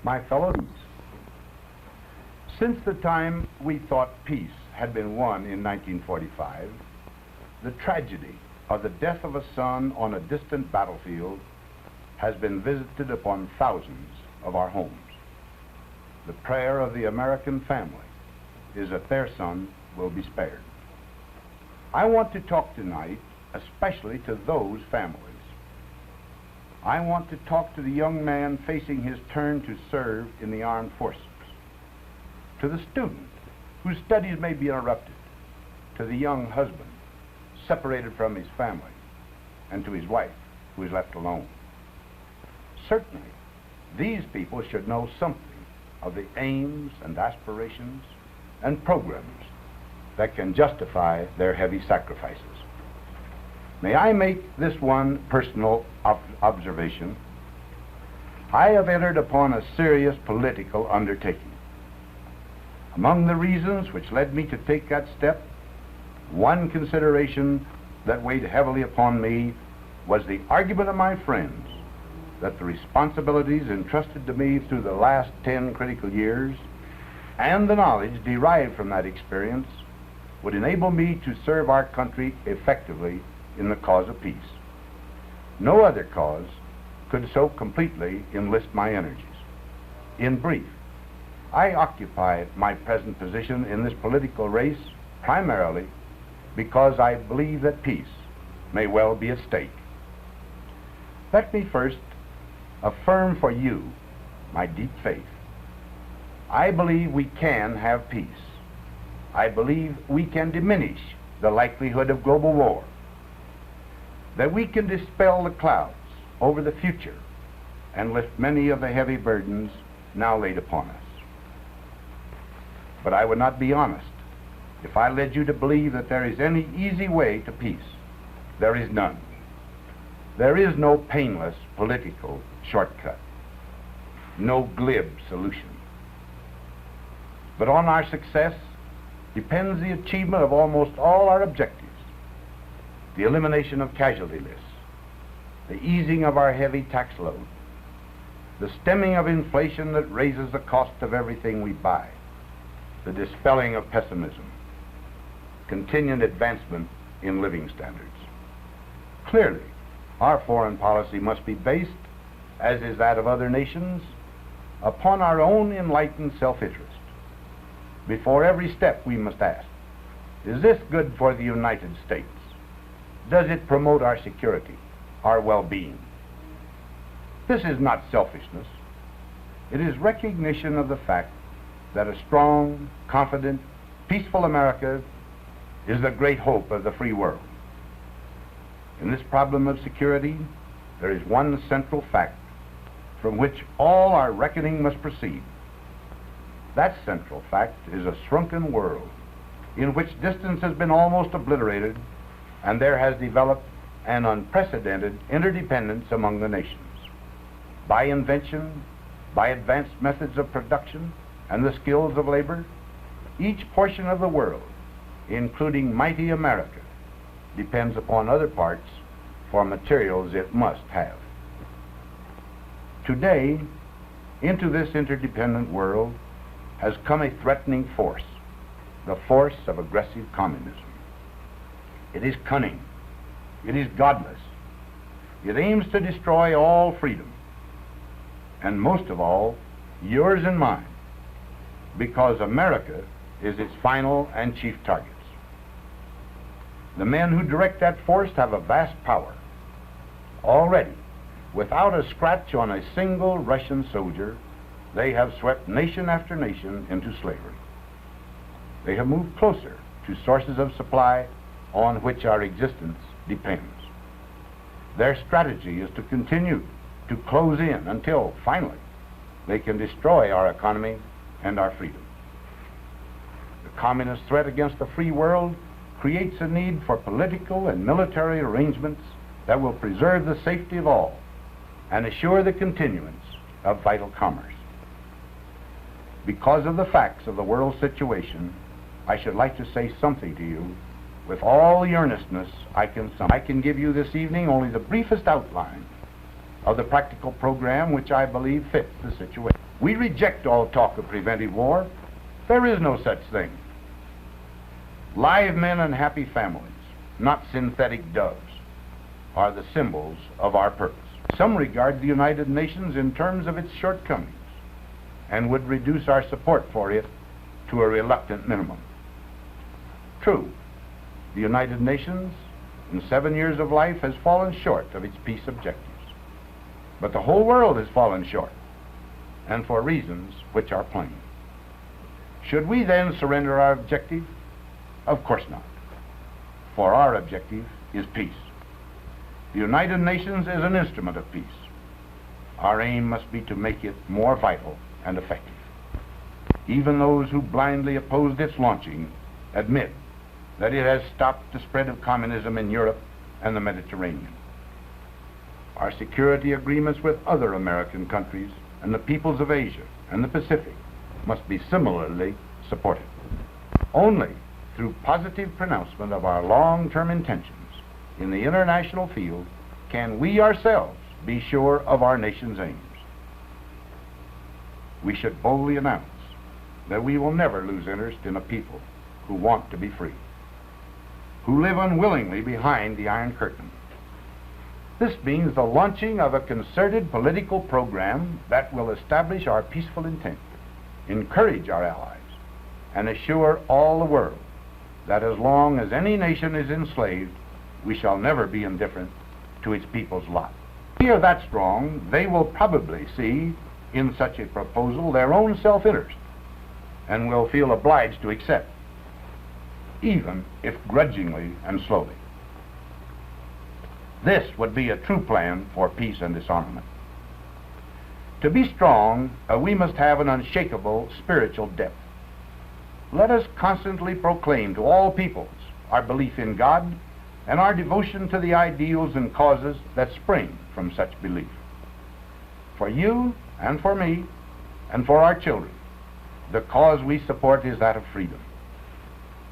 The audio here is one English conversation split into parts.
My fellows, since the time we thought peace had been won in 1945, the tragedy of the death of a son on a distant battlefield has been visited upon thousands of our homes. The prayer of the American family is that their son will be spared. I want to talk tonight especially to those families. I want to talk to the young man facing his turn to serve in the armed forces, to the student whose studies may be interrupted, to the young husband separated from his family, and to his wife who is left alone. Certainly, these people should know something of the aims and aspirations and programs that can justify their heavy sacrifices. May I make this one personal observation? I have entered upon a serious political undertaking. Among the reasons which led me to take that step, one consideration that weighed heavily upon me was the argument of my friends that the responsibilities entrusted to me through the last 10 critical years and the knowledge derived from that experience would enable me to serve our country effectively in the cause of peace. No other cause could so completely enlist my energies. In brief, I occupy my present position in this political race primarily because I believe that peace may well be at stake. Let me first affirm for you my deep faith. I believe we can have peace. I believe we can diminish the likelihood of global war, that we can dispel the clouds over the future and lift many of the heavy burdens now laid upon us. But I would not be honest if I led you to believe that there is any easy way to peace. There is none. There is no painless political shortcut, no glib solution. But on our success depends the achievement of almost all our objectives: the elimination of casualty lists, the easing of our heavy tax load, the stemming of inflation that raises the cost of everything we buy, the dispelling of pessimism, continued advancement in living standards. Clearly, our foreign policy must be based, as is that of other nations, upon our own enlightened self-interest. Before every step we must ask, is this good for the United States? Does it promote our security, our well-being? This is not selfishness. It is recognition of the fact that a strong, confident, peaceful America is the great hope of the free world. In this problem of security, there is one central fact from which all our reckoning must proceed. That central fact is a shrunken world in which distance has been almost obliterated, and there has developed an unprecedented interdependence among the nations. By invention, by advanced methods of production, and the skills of labor, each portion of the world, including mighty America, depends upon other parts for materials it must have. Today, into this interdependent world has come a threatening force, the force of aggressive communism. It is cunning. It is godless. It aims to destroy all freedom, and most of all, yours and mine, because America is its final and chief targets. The men who direct that force have a vast power. Already, without a scratch on a single Russian soldier, they have swept nation after nation into slavery. They have moved closer to sources of supply on which our existence depends. Their strategy is to continue to close in until, finally, they can destroy our economy and our freedom. The communist threat against the free world creates a need for political and military arrangements that will preserve the safety of all and assure the continuance of vital commerce. Because of the facts of the world situation, I should like to say something to you with all the earnestness I can summon. I can give you this evening only the briefest outline of the practical program which I believe fits the situation. We reject all talk of preventive war. There is no such thing. Live men and happy families, not synthetic doves, are the symbols of our purpose. Some regard the United Nations in terms of its shortcomings and would reduce our support for it to a reluctant minimum. True, the United Nations in 7 years of life has fallen short of its peace objectives. But the whole world has fallen short, and for reasons which are plain. Should we then surrender our objective? Of course not. For our objective is peace. The United Nations is an instrument of peace. Our aim must be to make it more vital and effective. Even those who blindly opposed its launching admit that it has stopped the spread of communism in Europe and the Mediterranean. Our security agreements with other American countries and the peoples of Asia and the Pacific must be similarly supported. Only through positive pronouncement of our long-term intentions in the international field can we ourselves be sure of our nation's aims. We should boldly announce that we will never lose interest in a people who want to be free, who live unwillingly behind the Iron Curtain. This means the launching of a concerted political program that will establish our peaceful intent, encourage our allies, and assure all the world that as long as any nation is enslaved, we shall never be indifferent to its people's lot. If we are that strong, they will probably see in such a proposal their own self-interest and will feel obliged to accept, even if grudgingly and slowly. This would be a true plan for peace and disarmament. To be strong, we must have an unshakable spiritual depth. Let us constantly proclaim to all peoples our belief in God and our devotion to the ideals and causes that spring from such belief. For you and for me and for our children, the cause we support is that of freedom,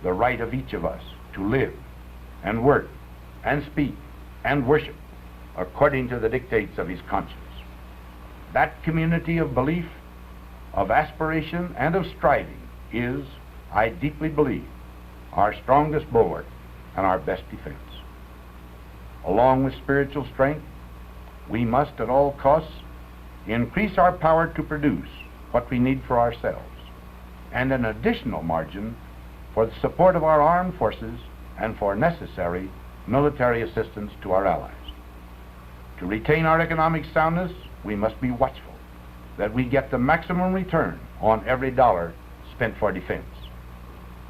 the right of each of us to live and work and speak and worship according to the dictates of his conscience. That community of belief, of aspiration, and of striving is, I deeply believe, our strongest bulwark and our best defense. Along with spiritual strength, we must at all costs increase our power to produce what we need for ourselves, and an additional margin for the support of our armed forces and for necessary military assistance to our allies. To retain our economic soundness, we must be watchful that we get the maximum return on every dollar spent for defense.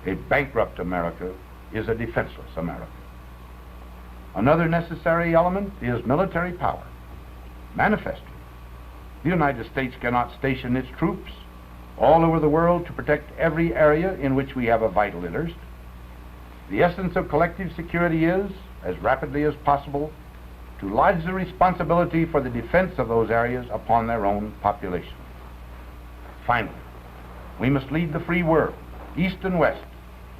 A bankrupt America is a defenseless America. Another necessary element is military power. Manifestly, the United States cannot station its troops all over the world to protect every area in which we have a vital interest. The essence of collective security is, as rapidly as possible, to lodge the responsibility for the defense of those areas upon their own population. Finally, we must lead the free world, East and West,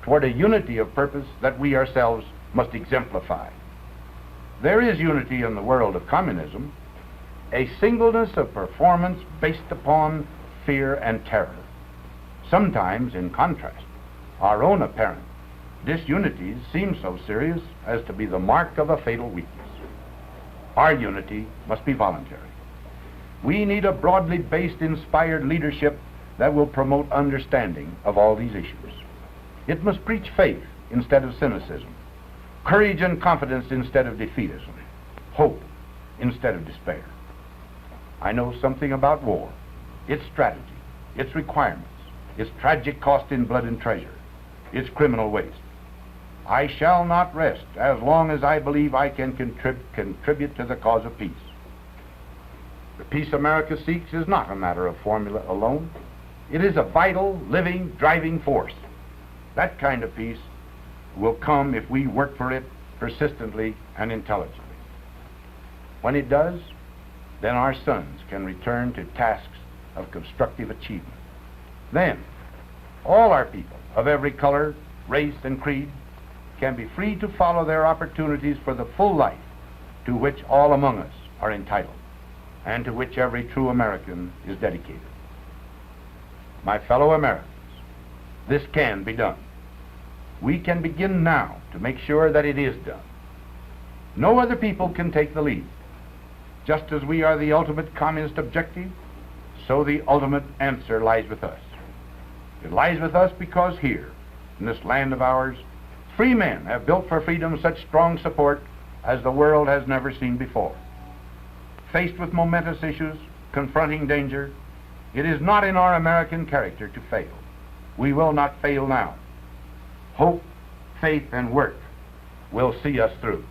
toward a unity of purpose that we ourselves must exemplify. There is unity in the world of communism, a singleness of performance based upon fear and terror. Sometimes, in contrast, our own apparent disunities seem so serious as to be the mark of a fatal weakness. Our unity must be voluntary. We need a broadly based, inspired leadership that will promote understanding of all these issues. It must preach faith instead of cynicism, courage and confidence instead of defeatism, hope instead of despair. I know something about war, its strategy, its requirements, its tragic cost in blood and treasure, its criminal waste. I shall not rest as long as I believe I can contribute to the cause of peace. The peace America seeks is not a matter of formula alone. It is a vital, living, driving force. That kind of peace will come if we work for it persistently and intelligently. When it does, then our sons can return to tasks of constructive achievement. Then, all our people of every color, race, and creed can be free to follow their opportunities for the full life to which all among us are entitled. and to which every true American is dedicated. My fellow Americans, this can be done. We can begin now to make sure that it is done. No other people can take the lead. Just as we are the ultimate communist objective, so the ultimate answer lies with us. It lies with us because here, in this land of ours, free men have built for freedom such strong support as the world has never seen before. Faced with momentous issues, confronting danger, it is not in our American character to fail. We will not fail now. Hope, faith, and work will see us through.